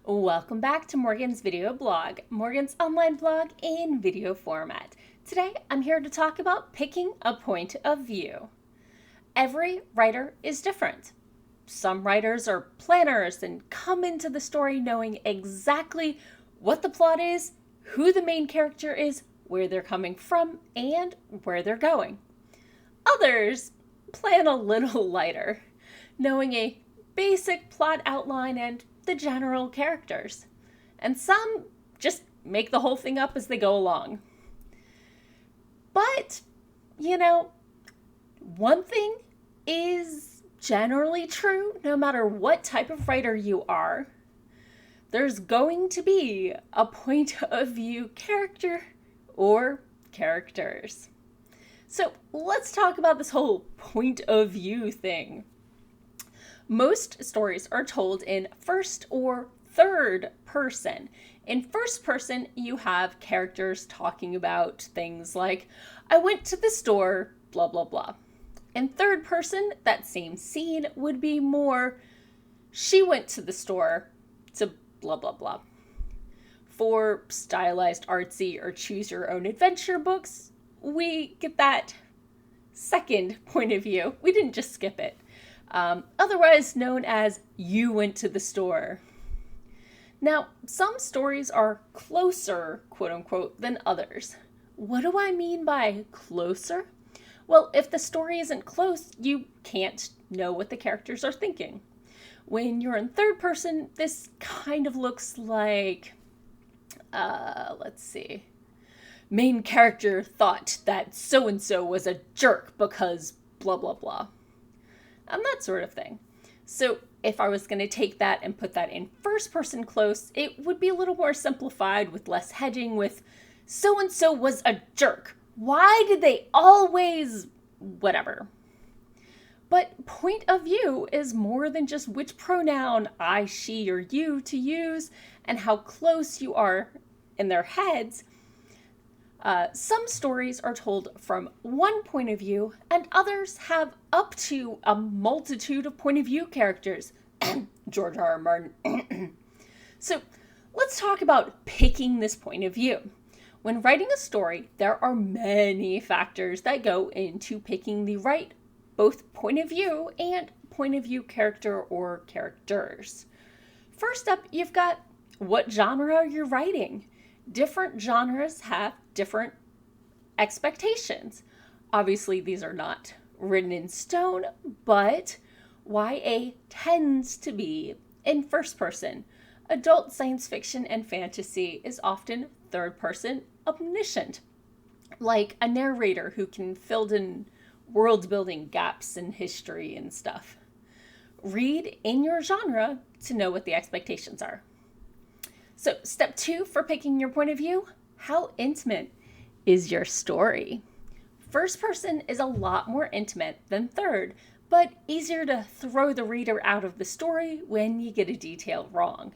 Welcome back to Morgan's video blog, Morgan's online blog in video format. Today, I'm here to talk about picking a point of view. Every writer is different. Some writers are planners and come into the story knowing exactly what the plot is, who the main character is, where they're coming from, and where they're going. Others plan a little lighter, knowing a basic plot outline and the general characters. And some just make the whole thing up as they go along. But, one thing is generally true no matter what type of writer you are. There's going to be a point of view character or characters. So let's talk about this whole point of view thing. Most stories are told in first or third person. In first person, you have characters talking about things like, I went to the store, blah, blah, blah. In third person, that same scene would be more, she went to the store to blah, blah, blah. For stylized artsy or choose your own adventure books, we get that second point of view. We didn't just skip it. Otherwise known as you went to the store. Now, some stories are closer, quote unquote, than others. What do I mean by closer? Well, if the story isn't close, you can't know what the characters are thinking. When you're in third person, this kind of looks like, main character thought that so-and-so was a jerk because blah, blah, blah. And that sort of thing. So if I was going to take that and put that in first person close, it would be a little more simplified with less hedging with so-and-so was a jerk. Why did they always whatever? But point of view is more than just which pronoun I, she, or you to use and how close you are in their heads. Some stories are told from one point of view, and others have up to a multitude of point of view characters. George R. R. Martin. So let's talk about picking this point of view. When writing a story, there are many factors that go into picking the right both point of view and point of view character or characters. First up, you've got what genre you're writing. Different genres have different expectations. Obviously, these are not written in stone, but YA tends to be in first person. Adult science fiction and fantasy is often third person omniscient, like a narrator who can fill in world building gaps in history and stuff. Read in your genre to know what the expectations are. So step 2 for picking your point of view, how intimate is your story? First person is a lot more intimate than third, but easier to throw the reader out of the story when you get a detail wrong.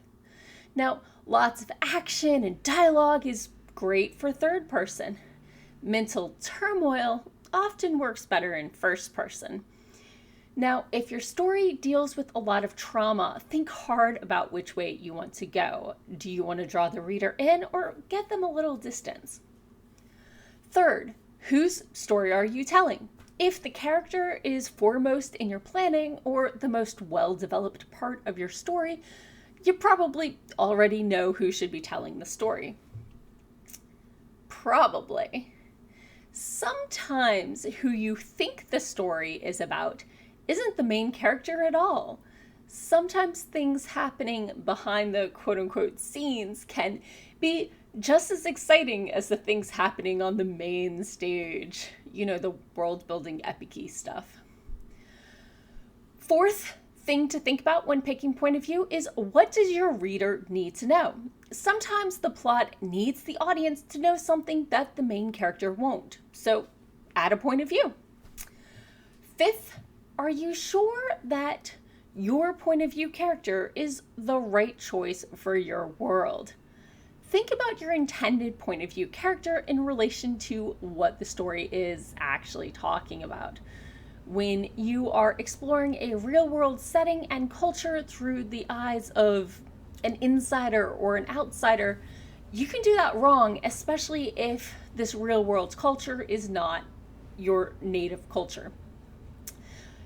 Now, lots of action and dialogue is great for third person. Mental turmoil often works better in first person. Now, if your story deals with a lot of trauma, think hard about which way you want to go. Do you want to draw the reader in or get them a little distance? Third, whose story are you telling? If the character is foremost in your planning or the most well-developed part of your story, you probably already know who should be telling the story. Probably. Sometimes who you think the story is about isn't the main character at all. Sometimes things happening behind the quote-unquote scenes can be just as exciting as the things happening on the main stage. The world-building epic-y stuff. Fourth thing to think about when picking point of view is what does your reader need to know? Sometimes the plot needs the audience to know something that the main character won't. So add a point of view. Fifth, are you sure that your point of view character is the right choice for your world? Think about your intended point of view character in relation to what the story is actually talking about. When you are exploring a real world setting and culture through the eyes of an insider or an outsider, you can do that wrong, especially if this real world culture is not your native culture.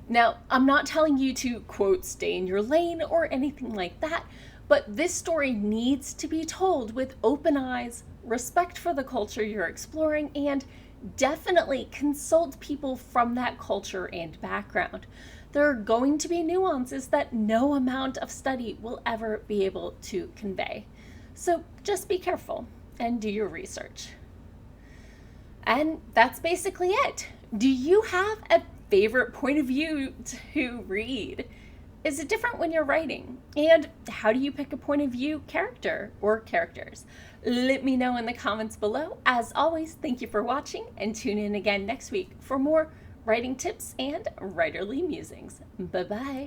Now, I'm not telling you to, quote, stay in your lane or anything like that, but this story needs to be told with open eyes, respect for the culture you're exploring, and definitely consult people from that culture and background. There are going to be nuances that no amount of study will ever be able to convey. So just be careful and do your research. And that's basically it. Do you have a favorite point of view to read? Is it different when you're writing? And how do you pick a point of view character or characters? Let me know in the comments below. As always, thank you for watching, and tune in again next week for more writing tips and writerly musings. Bye-bye.